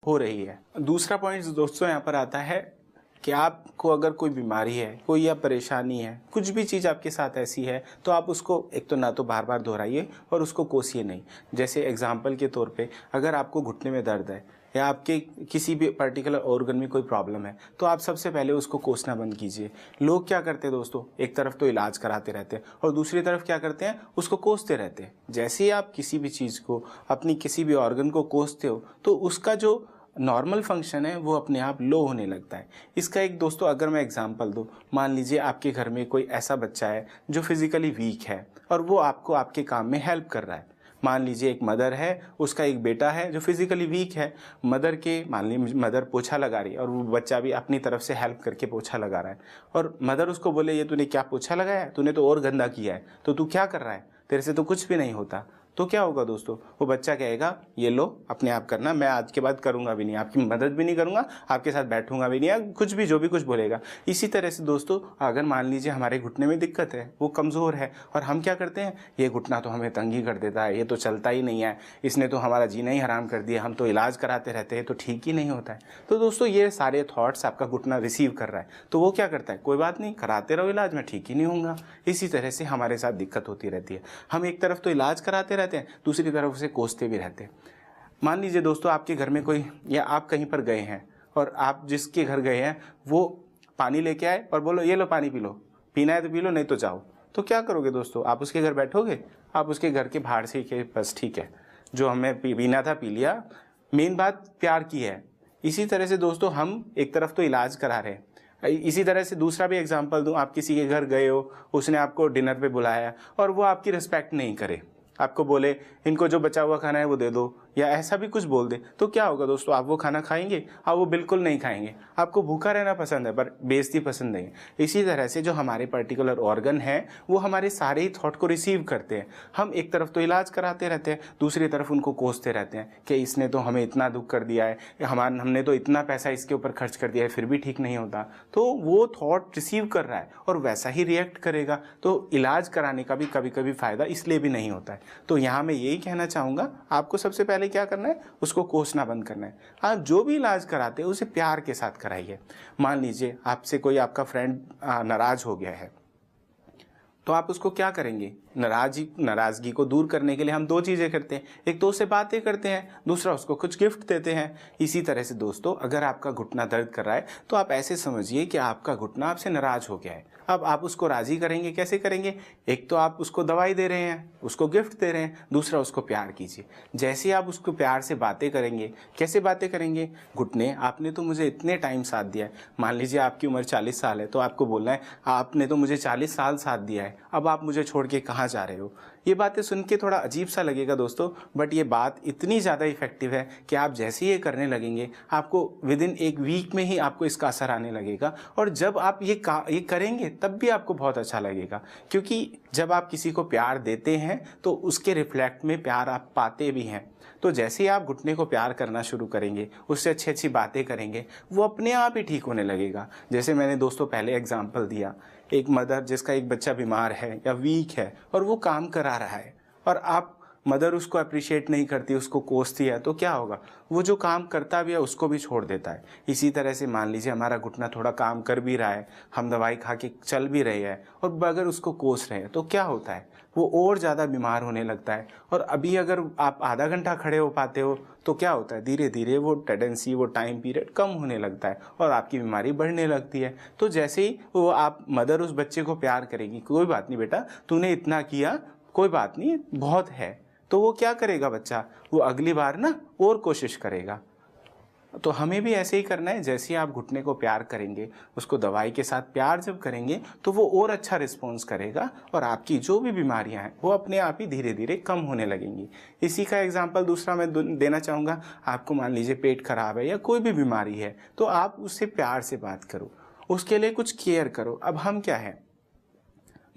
हो रही है। दूसरा पॉइंट दोस्तों यहाँ पर आता है कि आपको अगर कोई बीमारी है, कोई या परेशानी है, कुछ भी चीज़ आपके साथ ऐसी है, तो आप उसको एक तो ना तो बार बार दोहराइए और उसको कोसिए नहीं। जैसे एग्जाम्पल के तौर पे अगर आपको घुटने में दर्द है या आपके किसी भी पर्टिकुलर ऑर्गन में कोई प्रॉब्लम है, तो आप सबसे पहले उसको कोसना बंद कीजिए। लोग क्या करते हैं दोस्तों, एक तरफ तो इलाज कराते रहते हैं और दूसरी तरफ क्या करते हैं, उसको कोसते रहते हैं। जैसे ही आप किसी भी चीज़ को, अपनी किसी भी ऑर्गन को कोसते हो, तो उसका जो नॉर्मल फंक्शन है वो अपने आप लो होने लगता है। इसका एक दोस्तों अगर मैं एग्जांपल दूं, मान लीजिए आपके घर में कोई ऐसा बच्चा है जो फिजिकली वीक है और वो आपको आपके काम में हेल्प कर रहा है। मान लीजिए एक मदर है, उसका एक बेटा है जो फिजिकली वीक है। मान लीजिए मदर पोछा लगा रही है और वो बच्चा भी अपनी तरफ से हेल्प करके पोछा लगा रहा है, और मदर उसको बोले ये तूने क्या पोछा लगाया है, तूने तो और गंदा किया है, तो तू क्या कर रहा है, तेरे से तो कुछ भी नहीं होता। तो क्या होगा दोस्तों, वो बच्चा कहेगा ये लो अपने आप करना, मैं आज के बाद करूंगा भी नहीं, आपकी मदद भी नहीं करूंगा, आपके साथ बैठूंगा भी नहीं, या कुछ भी जो भी कुछ बोलेगा। इसी तरह से दोस्तों अगर मान लीजिए हमारे घुटने में दिक्कत है, वो कमज़ोर है, और हम क्या करते हैं, ये घुटना तो हमें तंग ही कर देता है, ये तो चलता ही नहीं है, इसने तो हमारा जीना ही हराम कर दिया, हम तो इलाज कराते रहते हैं तो ठीक ही नहीं होता है। तो दोस्तों ये सारे थॉट्स आपका घुटना रिसीव कर रहा है, तो वो क्या करता है, कोई बात नहीं, कराते रहो इलाज, मैं ठीक ही नहीं होऊंगा। इसी तरह से हमारे साथ दिक्कत होती रहती है। हम एक तरफ तो इलाज कराते रहते हैं, दूसरी तरफ उसे कोसते भी रहते हैं। मान लीजिए दोस्तों आपके घर में कोई, या आप कहीं पर गए हैं और आप जिसके घर गए हैं वो पानी लेके आए और बोलो ये लो पानी पी लो, पीना है तो पी लो नहीं तो जाओ, तो क्या करोगे दोस्तों, आप उसके घर बैठोगे? आप उसके घर के बाहर से ही बस ठीक है, जो हमें पीना था पी लिया। मेन बात प्यार की है। इसी तरह से दोस्तों हम एक तरफ तो इलाज करा रहे हैं, इसी तरह से दूसरा भी एग्जाम्पल दूं, आप किसी के घर गए हो, उसने आपको डिनर पे बुलाया और वो आपकी रिस्पेक्ट नहीं करे, आपको बोले इनको जो बचा हुआ खाना है वो दे दो, या ऐसा भी कुछ बोल दे, तो क्या होगा दोस्तों, आप वो खाना खाएंगे? आप वो बिल्कुल नहीं खाएंगे। आपको भूखा रहना पसंद है पर बेइज्जती पसंद नहीं है। इसी तरह से जो हमारे पर्टिकुलर ऑर्गन है वो हमारे सारे ही थॉट को रिसीव करते हैं। हम एक तरफ तो इलाज कराते रहते हैं, दूसरी तरफ उनको कोसते रहते हैं कि इसने तो हमें इतना दुख कर दिया है, हमने तो इतना पैसा इसके ऊपर खर्च कर दिया है फिर भी ठीक नहीं होता। तो वो थॉट रिसीव कर रहा है और वैसा ही रिएक्ट करेगा। तो इलाज कराने का भी कभी कभी फ़ायदा इसलिए भी नहीं होता है। तो यहाँ मैं यही कहना चाहूँगा, आपको सबसे पहले क्या करना है, उसको कोसना बंद करना है। आप जो भी इलाज कराते हैं उसे प्यार के साथ कराइए। मान लीजिए आपसे कोई आपका फ्रेंड नाराज़ हो गया है, तो आप उसको क्या करेंगे, नाराज़गी को दूर करने के लिए हम दो चीज़ें करते हैं, एक तो उससे बातें करते हैं, दूसरा उसको कुछ गिफ्ट देते हैं। इसी तरह से दोस्तों अगर आपका घुटना दर्द कर रहा है तो आप ऐसे समझिए कि आपका घुटना आपसे नाराज़ हो गया है। अब आप उसको राज़ी करेंगे, कैसे करेंगे, एक तो आप उसको दवाई दे रहे हैं, उसको गिफ्ट दे रहे हैं, दूसरा उसको प्यार कीजिए। जैसे आप उसको प्यार से बातें करेंगे, कैसे बातें करेंगे, घुटने आपने तो मुझे इतने टाइम साथ दिया है, मान लीजिए आपकी उम्र 40 साल है तो आपको बोलना है आपने तो मुझे 40 साल साथ दिया है, अब आप मुझे छोड़ के कहाँ जा रहे हो। ये बातें सुन के थोड़ा अजीब सा लगेगा दोस्तों, बट ये बात इतनी ज़्यादा इफेक्टिव है कि आप जैसे ही ये करने लगेंगे आपको विदिन एक वीक में ही आपको इसका असर आने लगेगा। और जब आप ये करेंगे तब भी आपको बहुत अच्छा लगेगा, क्योंकि जब आप किसी को प्यार देते हैं तो उसके रिफ्लेक्ट में प्यार आप पाते भी हैं। तो जैसे ही आप घुटने को प्यार करना शुरू करेंगे, उससे अच्छी अच्छी बातें करेंगे, वो अपने आप ही ठीक होने लगेगा। जैसे मैंने दोस्तों पहले एग्जांपल दिया, एक मदर जिसका एक बच्चा बीमार है या वीक है और वो काम करा रहा है और आप मदर उसको अप्रिशिएट नहीं करती, उसको कोसती है, तो क्या होगा, वो जो काम करता भी है उसको भी छोड़ देता है। इसी तरह से मान लीजिए हमारा घुटना थोड़ा काम कर भी रहा है, हम दवाई खा के चल भी रहे हैं और अगर उसको कोस रहे हैं तो क्या होता है, वो और ज़्यादा बीमार होने लगता है। और अभी अगर आप आधा घंटा खड़े हो पाते हो तो क्या होता है, धीरे धीरे वो टेंडेंसी, वो टाइम पीरियड कम होने लगता है और आपकी बीमारी बढ़ने लगती है। तो जैसे ही वो आप मदर उस बच्चे को प्यार करेगी, कोई बात नहीं बेटा तूने इतना किया, कोई बात नहीं बहुत है, तो वो क्या करेगा बच्चा, वो अगली बार ना और कोशिश करेगा। तो हमें भी ऐसे ही करना है, जैसे ही आप घुटने को प्यार करेंगे, उसको दवाई के साथ प्यार जब करेंगे तो वो और अच्छा रिस्पॉन्स करेगा और आपकी जो भी बीमारियां हैं वो अपने आप ही धीरे धीरे कम होने लगेंगी। इसी का एग्जांपल दूसरा मैं देना चाहूँगा, आपको मान लीजिए पेट खराब है या कोई भी बीमारी है तो आप उससे प्यार से बात करो, उसके लिए कुछ केयर करो। अब हम क्या है,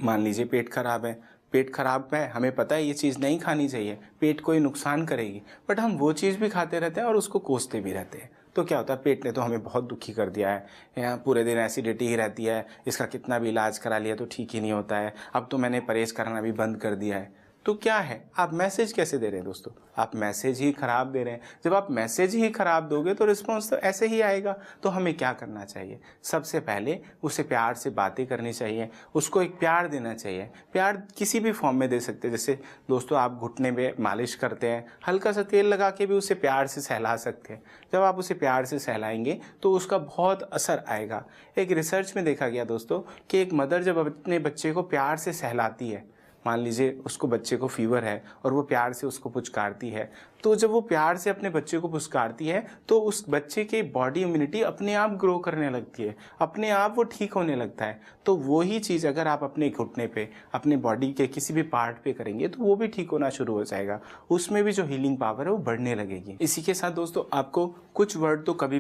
मान लीजिए पेट खराब है, पेट खराब है, हमें पता है ये चीज़ नहीं खानी चाहिए, पेट को ये नुकसान करेगी, बट हम वो चीज़ भी खाते रहते हैं और उसको कोसते भी रहते हैं। तो क्या होता है, पेट ने तो हमें बहुत दुखी कर दिया है, यहाँ पूरे दिन एसिडिटी ही रहती है, इसका कितना भी इलाज करा लिया तो ठीक ही नहीं होता है, अब तो मैंने परहेज़ करना भी बंद कर दिया है। तो क्या है, आप मैसेज कैसे दे रहे हैं दोस्तों? आप मैसेज ही खराब दे रहे हैं। जब आप मैसेज ही खराब दोगे तो रिस्पॉन्स तो ऐसे ही आएगा। तो हमें क्या करना चाहिए? सबसे पहले उसे प्यार से बातें करनी चाहिए, उसको एक प्यार देना चाहिए। प्यार किसी भी फॉर्म में दे सकते हैं। जैसे दोस्तों आप घुटने में मालिश करते हैं, हल्का सा तेल लगा के भी उसे प्यार से सहला सकते हैं। जब आप उसे प्यार से सहलाएंगे तो उसका बहुत असर आएगा। एक रिसर्च में देखा गया दोस्तों कि एक मदर जब अपने बच्चे को प्यार से सहलाती है, मान लीजिए उसको बच्चे को फीवर है और वो प्यार से उसको पुचकारती है, तो जब वो प्यार से अपने बच्चे को पुचकारती है तो उस बच्चे की बॉडी इम्यूनिटी अपने आप ग्रो करने लगती है, अपने आप वो ठीक होने लगता है। तो वो ही चीज़ अगर आप अपने घुटने पे, अपने बॉडी के किसी भी पार्ट पे करेंगे तो वो भी ठीक होना शुरू हो जाएगा। उसमें भी जो हीलिंग पावर है वो बढ़ने लगेगी। इसी के साथ दोस्तों आपको कुछ वर्ड तो कभी